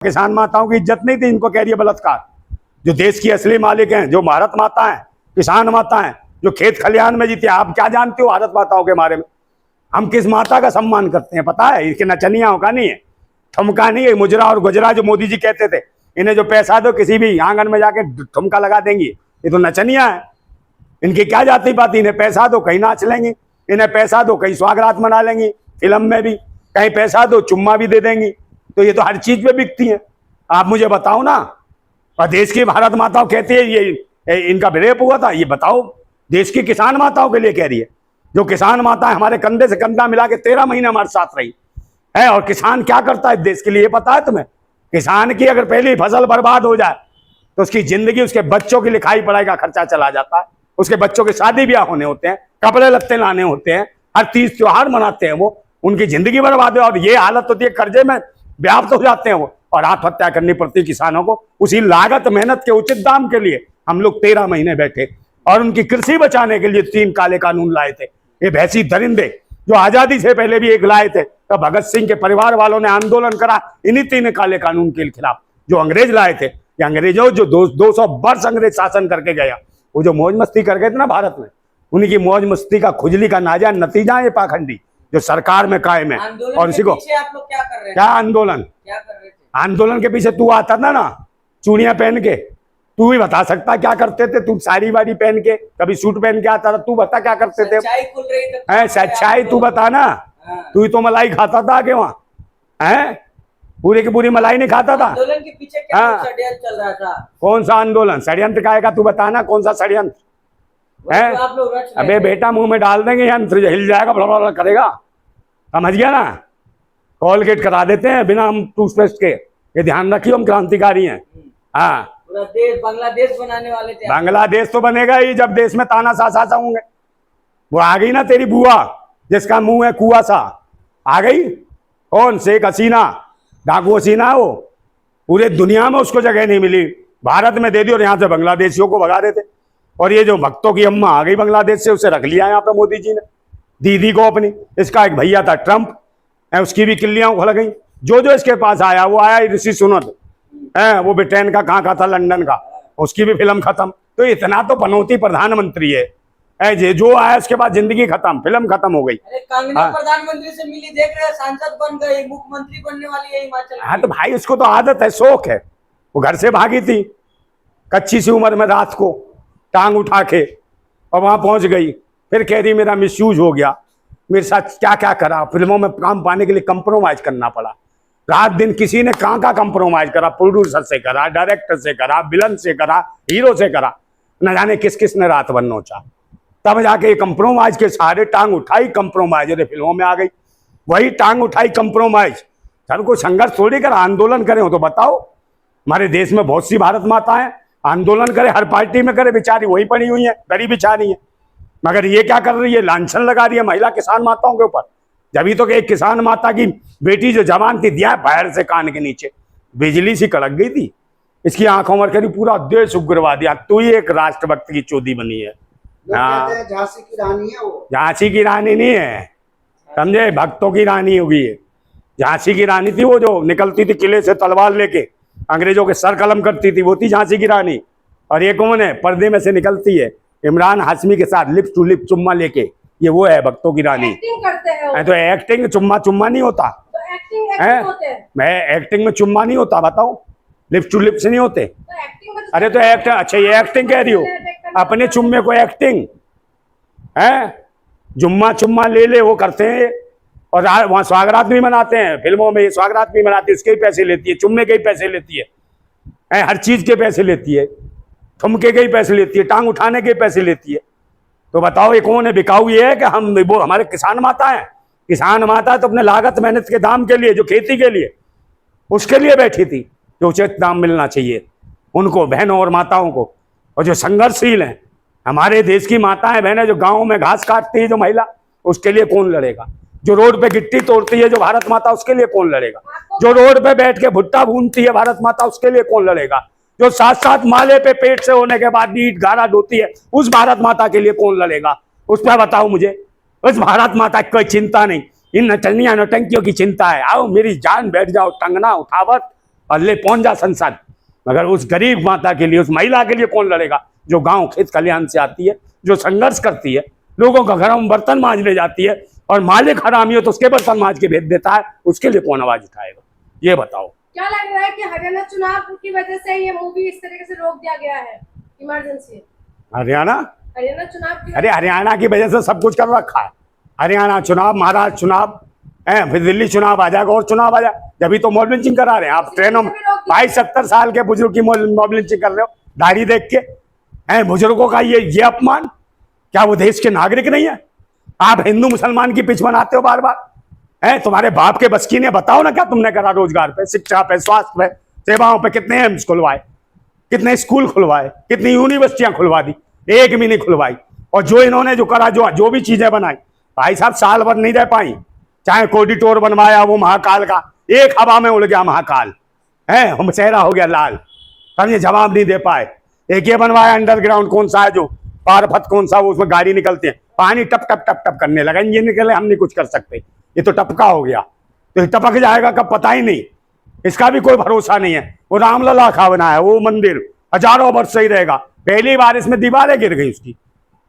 किसान माताओं की इज्जत नहीं थी, इनको कह रही है बलात्कार। जो देश की असली मालिक हैं, जो भारत माता हैं, किसान माता हैं, जो खेत खलिहान में जीती है। आप क्या जानते हो भारत माताओं के बारे में? हम किस माता का सम्मान करते हैं पता है? इसके नचनियाओं का नहीं है, ठुमका नहीं है, मुजरा और गुजरा जो मोदी जी कहते थे। इन्हें जो पैसा दो किसी भी आंगन में जाके ठुमका लगा देंगी, ये तो नचनिया है। इनकी क्या जाती पाती? इन्हें पैसा दो कहीं नाच लेंगी, इन्हें पैसा दो कहीं स्वागरात मना लेंगी, फिल्म में भी कहीं पैसा दो चुम्मा भी दे देंगी। तो ये तो हर चीज पे बिकती है। आप मुझे बताओ ना, और देश की भारत माताओं कहती है ये इनका रेप हुआ था, ये बताओ। देश की किसान माताओं के लिए कह रही है, जो किसान माता है हमारे कंधे से कंधा मिला के 13 महीने हमारे साथ रही है। और किसान क्या करता है देश के लिए, पता है तुम्हें? किसान की अगर पहली फसल बर्बाद हो जाए तो उसकी जिंदगी, उसके बच्चों की लिखाई पढ़ाई का खर्चा चला जाता है, उसके बच्चों के शादी ब्याह होने होते हैं, कपड़े लत्ते लाने होते हैं, हर तीज त्योहार मनाते हैं वो, उनकी जिंदगी बर्बाद है। और ये हालत होती है, कर्जे में व्याप्त हो जाते हैं वो, और आत्महत्या करनी पड़ती किसानों को उसी लागत मेहनत के उचित दाम के लिए। हम लोग 13 महीने बैठे और उनकी कृषि बचाने के लिए 3 काले कानून लाए थे। ये भैंसी दरिंदे जो आजादी से पहले भी एक लाए थे, तो भगत सिंह के परिवार वालों ने आंदोलन करा इन्हीं 3 काले कानून के खिलाफ, जो अंग्रेज लाए थे। ये अंग्रेजों जो 200 वर्ष अंग्रेज शासन करके गया, वो जो मौज मस्ती कर गए थे ना भारत में, उन्हीं की मौज मस्ती का खुजली का नाजा नतीजा ये पाखंडी जो सरकार में कायम है। और इसी को आप लोग क्या कर रहे हैं? क्या आंदोलन, क्या कर रहे थे? आंदोलन के पीछे तू आता था ना चूड़ियां पहन के, तू ही बता सकता क्या करते थे। तू साड़ी वाड़ी पहन के, कभी सूट पहन के आता था, तू बता क्या करते थे? सच्चाई खुल रही है सच्चाई, तू बता ना। तू ही तो मलाई खाता था आगे वहां, है पूरी की पूरी मलाई नहीं खाता था। आंदोलन के पीछे क्या षड्यंत्र चल रहा था? कौन सा आंदोलन? षड्यंत्र का आएगा, तू बताना कौन सा षड्यंत्र है? आप लोग रच रहे अबे बेटा मुंह में डाल देंगे यंत्र, हिल जाएगा, बड़ा बड़ा करेगा, समझ गया ना? कॉलगेट करा देते हैं बिना हम टूथपेस्ट के, ये ध्यान रखियो, हम क्रांतिकारी हैं। हाँ, पूरा देश बांग्लादेश बनाने वाले थे। बांग्लादेश तो बनेगा ही जब देश में तानाशाह होंगे। वो आ गई ना तेरी बुआ, जिसका मुंह है कुआ सा, आ गई। कौन? शेख हसीना, डाकू हसीना। वो पूरे दुनिया में उसको जगह नहीं मिली, भारत में दे दी और यहाँ से बांग्लादेशियों को भगा देते। और ये जो भक्तों की अम्मा आ गई बांग्लादेश से, उसे रख लिया यहाँ पे मोदी जी ने, दीदी को अपनी। इसका एक भैया था ट्रंप, उसकी भी किल्लियां उखड़ गई। जो जो इसके पास आया, वो आया ऋषि सुनक है, वो ब्रिटेन का कहाँ का था, लंदन का, उसकी भी फिल्म खत्म। तो इतना तो पनौती प्रधानमंत्री है, जो आया उसके बाद जिंदगी खत्म, फिल्म खत्म हो गई। कांगना प्रधानमंत्री से मिली, देख रहे हैं सांसद बन गई, मुख्यमंत्री बनने वाली है हिमाचल। हाँ तो भाई उसको तो आदत है, शौक है। वो घर से भागी थी कच्ची सी उम्र में, रात को टांग उठा के, और वहां पहुंच गई। फिर कह रही मेरा मिसयूज हो गया, मेरे साथ क्या क्या करा, फिल्मों में काम पाने के लिए कंप्रोमाइज करना पड़ा। रात दिन किसी ने कहाँ का कंप्रोमाइज करा, प्रोड्यूसर से करा, डायरेक्टर से करा, विलन से करा, हीरो से करा, न जाने किस किस ने रात भर नोचा। तब जाके कंप्रोमाइज के सहारे टांग उठाई, कंप्रोमाइज अरे फिल्मों में आ गई। वही टांग उठाई कंप्रोमाइज। सर को संघर्ष थोड़ी कर, आंदोलन करें हो तो बताओ। हमारे देश में बहुत सी भारत माताएं आंदोलन करे, हर पार्टी में करे, बेचारी वही पड़ी हुई है, गरीब बेचारी है। मगर ये क्या कर रही है, लांछन लगा रही है महिला किसान माताओं के ऊपर। जब तो कि एक किसान माता की बेटी जो जवान थी, दिया पैर से कान के नीचे, बिजली सी कड़क गई थी, इसकी आंखों में करी पूरा देश उग्रवादी। तू ही एक राष्ट्रभक्त की चोदी बनी है। झांसी की रानी है वो। झांसी की रानी नहीं है, समझे, भक्तों की रानी होगी ये। झांसी की रानी थी वो जो निकलती थी किले से तलवार लेके, अंग्रेजों के सर कलम करती थी, वो थी झांसी की रानी। और ये कौन है, पर्दे में से निकलती है, इमरान हाशमी के साथ लिप टू लिप चुम्मा लेके, ये वो है भक्तों की रानी। एक्टिंग करते हैं तो एक्टिंग, चुम्मा नहीं होता तो एक्टिंग होते हैं। मैं एक्टिंग में चुम्मा नहीं होता, बताओ, लिप टू लिप से नहीं होते। तो एक्टिंग में अरे तो एक्टिंग, अच्छा ये एक्टिंग कह रही हो, अपने चुम्मे को एक्टिंग है, जुम्मा चुम्मा ले ले वो करते हैं। और वहां स्वागरात भी मनाते हैं, फिल्मों में स्वागरात भी मनाती है, उसके ही पैसे लेती है, चुम्मे के ही पैसे लेती है, हर चीज के पैसे लेती है, ठुमके के ही पैसे लेती है, टांग उठाने के पैसे लेती है। तो बताओ ये कौन है? बिकाऊ ये है कि हम, वो हमारे किसान माता है। किसान माता तो अपने लागत मेहनत के दाम के लिए, जो खेती के लिए, उसके लिए बैठी थी, जो उचित दाम मिलना चाहिए उनको, बहनों और माताओं को। और जो संघर्षशील है हमारे देश की माताएं बहनें, जो गाँव में घास काटती है जो महिला, उसके लिए कौन लड़ेगा? जो रोड पे गिट्टी तोड़ती है जो भारत माता, उसके लिए कौन लड़ेगा? जो रोड पे बैठ के भुट्टा भूनती है भारत माता, उसके लिए कौन लड़ेगा? जो 7-7 माले पे पेट से होने के बाद नीट गारा ढोती है, उस भारत माता के लिए कौन लड़ेगा? उस पर बताओ मुझे। उस भारत माता की कोई चिंता नहीं, इन नचनिया नौटंकियों की चिंता है। आओ मेरी जान बैठ जाओ, टंगना उठावत और ले पहुंच जा संसद। मगर उस गरीब माता के लिए, उस महिला के लिए कौन लड़ेगा जो गांव खेत खलिहान से आती है, जो संघर्ष करती है, लोगों का घरों में बर्तन मांजने जाती है, और मालिक हरामी हो तो उसके बर्तन मांज के भेज देता है, उसके लिए कौन आवाज उठाएगा? ये बताओ। क्या लग रहा है कि हरियाणा चुनाव की वजह से ये मूवी इस तरीके से रोक दिया गया है, इमरजेंसी? हरियाणा चुनाव की अरे हरियाणा की वजह से सब कुछ कर रखा है। हरियाणा चुनाव, महाराष्ट्र चुनाव, फिर दिल्ली चुनाव आ जाएगा और चुनाव आ जाए। जब तो मॉब लिंचिंग करा रहे हैं आप ट्रेनों में। भाई 70 साल के बुजुर्ग की मॉब लिंचिंग कर रहे हो दाढ़ी देख के। बुजुर्गों का ये अपमान, क्या वो देश के नागरिक नहीं है? आप हिंदू मुसलमान की पिच बनाते हो बार बार। तुम्हारे बाप के बस की ने बताओ ना क्या तुमने करा रोजगार पे, शिक्षा पे, स्वास्थ्य पे, सेवाओं पे? कितने एम्स खुलवाए, कितने स्कूल खुलवाए, कितनी यूनिवर्सिटियां खुलवा दी? एक भी नहीं खुलवाई। और जो इन्होंने जो करा, जो भी चीजें बनाई, भाई साहब साल भर नहीं रह पाई। चाहे कोडिटोर बनवाया वो महाकाल का, एक हवा में उड़ गया महाकाल, हम चेहरा हो गया लाल, समझे? जवाब नहीं दे पाए। एक ये बनवाया अंडरग्राउंड, कौन सा है जो पारफत, कौन सा वो, उसमें गाड़ी निकलती है, पानी टप टप टप टप करने लगा, इंजन निकले, हम नहीं कुछ कर सकते, ये तो टपका हो गया। तो टपक जाएगा कब पता ही नहीं, इसका भी कोई भरोसा नहीं है। वो रामलला का बना है वो मंदिर, हजारों वर्ष सही रहेगा। पहली बार इसमें दीवारें गिर गई उसकी,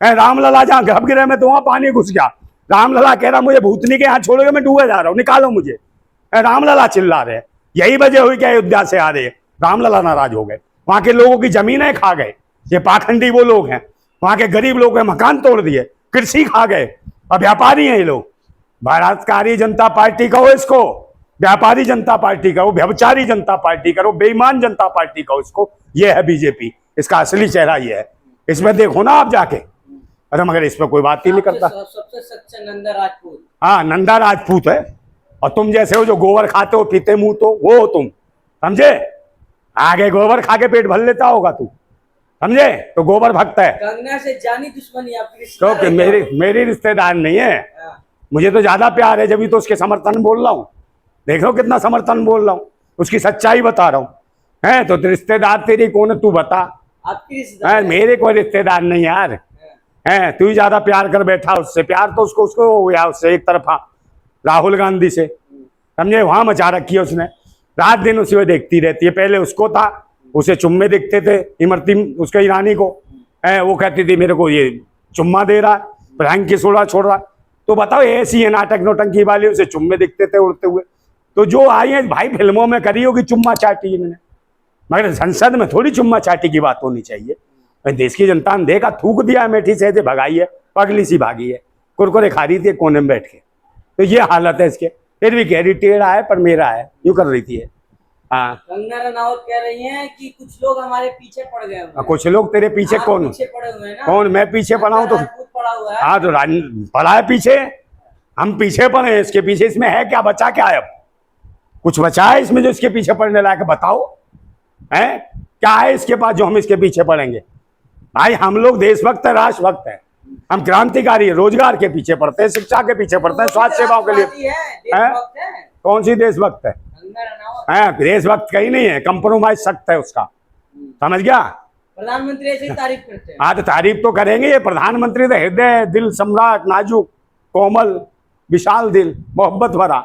रामलला जहाँ गर्भगृह में तो वहां पानी घुस गया। रामलला कह रहा मुझे भूतनी के यहाँ छोड़ोगे, मैं डूबे जा रहा हूँ, निकालो मुझे। रामलला चिल्ला रहे। यही वजह हुई कि अयोध्या से आ रहे, रामलला नाराज हो गए, वहां के लोगों की जमीनें खा गए। ये पाखंडी वो लोग हैं, वहां के गरीब लोग हैं, मकान तोड़ दिए, कृषि खा गए, और व्यापारी हैं ये लोग। भारतकारी जनता पार्टी कहो इसको, व्यापारी जनता पार्टी कहो, व्यभिचारी जनता पार्टी करो, बेईमान जनता पार्टी कहो इसको, ये है बीजेपी। इसका असली चेहरा ये है, इसमें देखो ना आप जाके। अरे मगर इस पर कोई बात ही नहीं करता। सबसे सच्चा नंदा राजपूत। हाँ, नंदा राजपूत है। और तुम जैसे हो जो गोबर खाते हो, पीते मुंह, तो वो हो तुम, समझे? आगे गोबर खा के पेट भर लेता होगा तू, समझे? तो गोबर भक्त है। कंगना से जानी दुश्मनी आपकी, तो मेरी रिश्तेदार नहीं है, मुझे तो ज्यादा प्यार है, जब तो उसके समर्थन बोल रहा हूँ। देख लो कितना समर्थन बोल रहा हूँ, उसकी सच्चाई बता रहा हूँ। तो रिश्तेदार तेरी कौन है तू बता? आपकी रिश्तेदार? मेरे कोई रिश्तेदार नहीं यार, तू ही ज्यादा प्यार कर बैठा उससे। प्यार तो उसको हो गया उससे एक तरफा, राहुल गांधी से, समझे? वहां मचा रखी है उसने, रात दिन उसी में देखती रहती है। पहले उसको था, उसे चुम्मे दिखते थे, इमरती उसके ईरानी को, वो कहती थी मेरे को ये चुम्मा दे रहा, फ्रैंक की सोड़ा छोड़ रहा। तो बताओ ऐसी है नाटक नौटंकी वाली, उसे चुम्मे दिखते थे उड़ते हुए। तो जो आई है भाई फिल्मों में करी होगी चुम्मा चाटी इन्होंने, मगर संसद में थोड़ी चुम्मा चाटी की बात होनी चाहिए। देश की जनता ने देखा, थूक दिया अमेठी से, भगाई है, पगली सी भागी है, कुरकुरे खा रही थी कोने में बैठ के। तो ये हालत है इसके। फिर भी कह रही टेढ़ा है पर मेरा है, यूं कर रही थी। हाँ, कंगना रनावत कह रही हैं कि कुछ लोग हमारे पीछे पड़ गए हैं। कुछ लोग तेरे पीछे? कौन पीछे पड़े हुए हैं ना? कौन? मैं पीछे पड़ा हूँ? तो पड़ा हुआ है। हाँ, तो पड़ा है पीछे, हम पीछे पड़े हैं इसके पीछे। इसमें है क्या, बचा क्या है? अब कुछ बचा है इसमें जो इसके पीछे पड़ने लायक? बताओ, है क्या है इसके पास जो हम इसके पीछे पड़ेंगे? भाई हम लोग देशभक्त है, राष्ट्रभक्त है, हम क्रांतिकारी है, रोजगार के पीछे पड़ते हैं, शिक्षा के पीछे पड़ते हैं, स्वास्थ्य सेवाओं के लिए। कौन सी देशभक्त है? देशभक्त कहीं नहीं है, कंप्रोमाइज सख्त है उसका, समझ गया? प्रधानमंत्री ऐसे ही तारीफ करते हैं। हाँ, तो तारीफ तो करेंगे। ये प्रधानमंत्री तो हृदय, दिल सम्राट, नाजुक, कोमल, विशाल दिल, मोहब्बत भरा,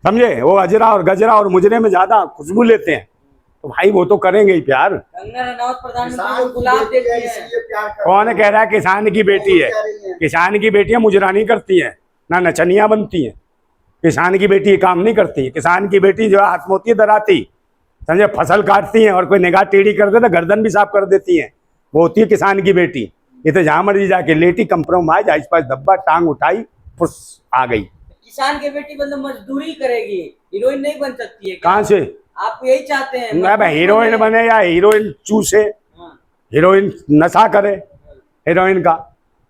समझे? वो अजरा और गजरा और मुजरे में ज्यादा खुशबू लेते हैं, तो भाई वो तो करेंगे ही प्यार। कंगना रनावत प्रधानमंत्री को गुलाब देती है। कौन कह रहा है किसान की बेटी है? किसान की बेटियां मुजरानी करती हैं, ना नचनियां बनती हैं। किसान की बेटी ये काम नहीं करती है। किसान की बेटी जो है हाथ मोती दराती, समझे, फसल काटती हैं, और कोई निगाह टेढ़ी कर दे तो गर्दन भी साफ कर देती हैं, वो होती है किसान की बेटी। ये तो जहां मर्जी जाके लेटी, कंप्रोमाइज, आइस पास धब्बा, टांग उठाई, फुस आ गई। किसान की बेटी मतलब मजदूरी करेगी, हीरोइन नहीं बन सकती है? कहाँ से आप यही चाहते हैं? भाई हीरोइन बने या हीरोइन चूसे, हीरोइन नशा करे, हीरोइन का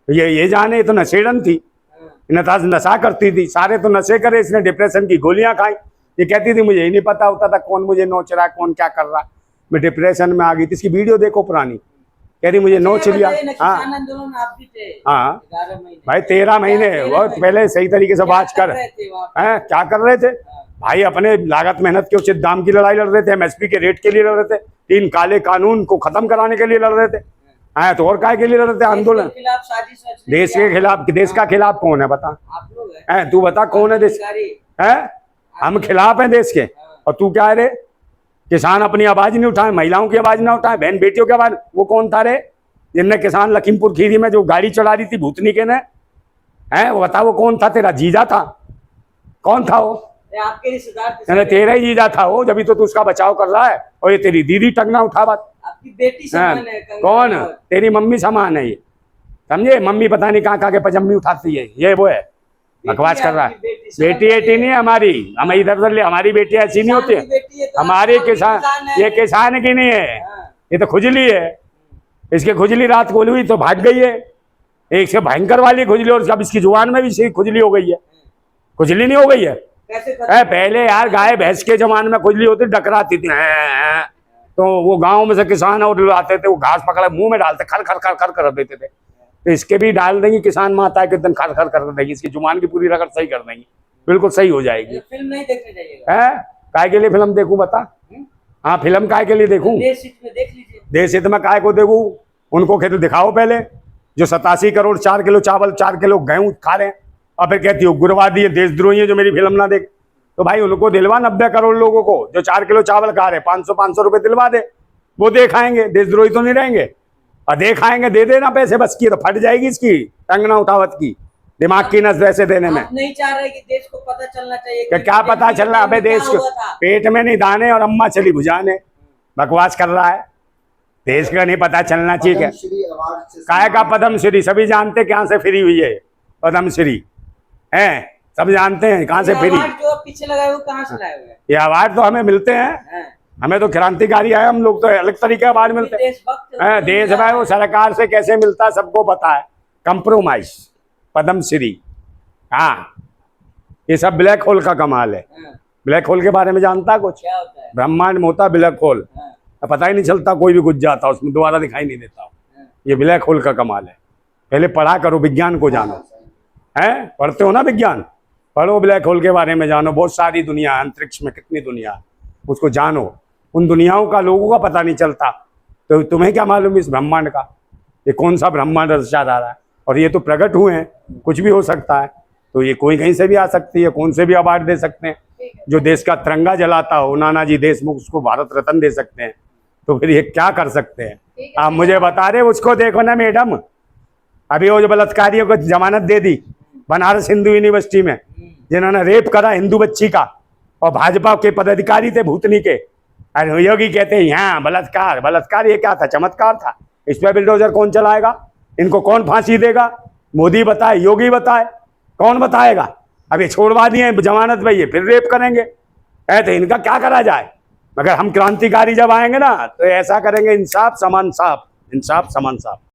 ये जाने, ये तो नशेड़न थी, नशा करती थी, सारे तो नशे करे, इसने डिप्रेशन की गोलियां खाई। ये कहती थी मुझे ही नहीं पता होता था कौन मुझे नोच रहा है, कौन क्या कर रहा है, मैं डिप्रेशन में आ गई थी। इसकी वीडियो देखो पुरानी, कह रही मुझे नोच लिया। हाँ हाँ भाई, 13 महीने बहुत पहले सही तरीके से बात कर, क्या कर रहे थे भाई? अपने लागत मेहनत के उचित दाम की लड़ाई लड़ रहे थे, एमएसपी के रेट के लिए लड़ रहे थे, 3 काले कानून को खत्म कराने के लिए लड़ रहे थे। हाँ, तो और काय के लिए लड़ रहे थे? आंदोलन देश के खिलाफ। देश का खिलाफ कौन है बता? आप लोग हैं। तू बता कौन है देश है? हम खिलाफ हैं देश के, और तू क्या है रे? किसान अपनी आवाज नहीं उठाए, महिलाओं की आवाज ना उठाए, बहन बेटियों की आवाज। वो कौन था रे जिनने किसान लखीमपुर खीरी में जो गाड़ी चढ़ा दी थी भूतनी के ने, हैं? वो बता, वो कौन था? तेरा जीजा था? कौन था वो? ये आपके रिश्तेदार थे अरे सारे। तेरा ही जीजा था वो, जब तो तू उसका बचाव कर रहा है। और ये तेरी दीदी टंगना उठा बात। आपकी बेटी समान है कंगना कौन? रनौत। तेरी मम्मी समान है ये, समझे? मम्मी पता नहीं कहाँ कहाँ के पजम्मी उठाती है, ये वो है, बकवास कर रहा है। आपकी बेटी समान बेटी एटी नहीं है हमारी, हम इधर उधर ले, हमारी बेटी ऐसी नहीं होती किसान की बेटी है है तो हमारी। आपकी किसान, है। ये किसान की नहीं है, हाँ। ये तो खुजली है। इसकी खुजली रात को हुई तो भाग गई है, एक से भयंकर वाली खुजली, और अब इसकी जुबान में भी सही खुजली हो गई है। खुजली नहीं हो गई है? कैसे पहले यार गाय भैंस के जमाने में खुजली होती, डकराती थी, हैं। तो वो गांव में से किसान और आते थे, वो घास पकड़ मुंह में डालते, खर खर खर खर कर देते थे। तो इसके भी डाल देंगी किसान माता के दिन, खर खर कर देंगी, इसकी जुबान की पूरी रगड़ सही कर देंगी, बिल्कुल सही हो जाएगी। फिल्म नहीं देखने जाइएगा। है काय के लिए फिल्म देखूं बता? हाँ, फिल्म काय के लिए देखूं? देश हित में देख लीजिए। देश हित में काय को देखूं? उनको खेत दिखाओ पहले, जो 87 करोड़ 4 किलो चावल 4 किलो गेहूं खा रहे हैं, और फिर कहती हो उग्रवादी है, देशद्रोही है जो मेरी फिल्म ना देख। तो भाई उनको दिलवा 90 करोड़ लोगों को जो 4 किलो चावल खा रहे हैं, 500 रुपए दिलवा दे, वो देखाएंगे, देशद्रोही तो नहीं रहेंगे। और देखाएंगे, दे देना पैसे, बस की तो फट जाएगी इसकी टंगना उठावत की, दिमाग की नस वैसे देने में। आप नहीं चाह रहे कि देश को पता चलना चाहिए क्या कि क्या पता चल रहा है? अबे देश क्या को हुआ था? पेट में नहीं दाने और अम्मा चली भुजाने, बकवास कर रहा है। देश का नहीं पता चलना चाहिए क्या? पद्मश्री अवार्ड से काय का पद्मश्री? सभी जानते कहाँ से फ्री हुई है पद्मश्री, हैं? सब जानते हैं कहाँ से ये फ्री। अवार्ड जो आप पीछे लगाए वो कहाँ से लाए हुए हैं? ये अवार्ड तो हमें मिलते हैं, हैं। हमें तो क्रांतिकारी आए, हम लोग तो अलग तरीके अवार्ड मिलते हैं। देशभक्त हैं, देश में वो सरकार से कैसे मिलता है सबको पता है। कंप्रोमाइज पद्मश्री, हाँ, ये सब ब्लैक होल का कमाल है। हाँ, ब्लैक होल के बारे में जानता कुछ? क्या होता है? ब्रह्मांड में होता ब्लैक होल, हाँ, पता ही नहीं चलता, कोई भी घुस जाता उसमें, दोबारा दिखाई नहीं देता। हाँ। ये ब्लैक होल का कमाल है। पहले पढ़ा करो, विज्ञान को जानो, हैं? पढ़ते हो ना विज्ञान, पढ़ो ब्लैक होल के बारे में, जानो बहुत सारी दुनिया, अंतरिक्ष में कितनी दुनिया, उसको जानो। उन दुनियाओं का लोगों का पता नहीं चलता, तो तुम्हें क्या मालूम इस ब्रह्मांड का, ये कौन सा ब्रह्मांड रचा जा रहा है। और ये तो प्रकट हुए हैं, कुछ भी हो सकता है, तो ये कोई कहीं से भी आ सकती है, कौन से भी अवार्ड दे सकते हैं। जो देश का तिरंगा जलाता हो नानाजी देशमुख, उसको भारत रत्न दे सकते हैं, तो फिर ये क्या कर सकते हैं? आप मुझे बता रहे, उसको देखो ना मैडम, अभी वो जो बलात्कारियों को जमानत दे दी बनारस हिंदू यूनिवर्सिटी में, जिन्होंने रेप करा हिंदू बच्ची का, और भाजपा के पदाधिकारी थे भूतनी के। अरे योगी कहते हैं यहाँ बलात्कार, बलात्कार ये क्या था? चमत्कार था। इस पर बिल्डोजर कौन चलाएगा? इनको कौन फांसी देगा? मोदी बताए, योगी बताए, कौन बताएगा? अब ये छोड़वा दिए जमानत में, ये फिर रेप करेंगे, तो इनका क्या करा जाए? मगर हम क्रांतिकारी जब आएंगे ना, तो ऐसा करेंगे, इंसाफ समान साफ, इंसाफ समान साफ।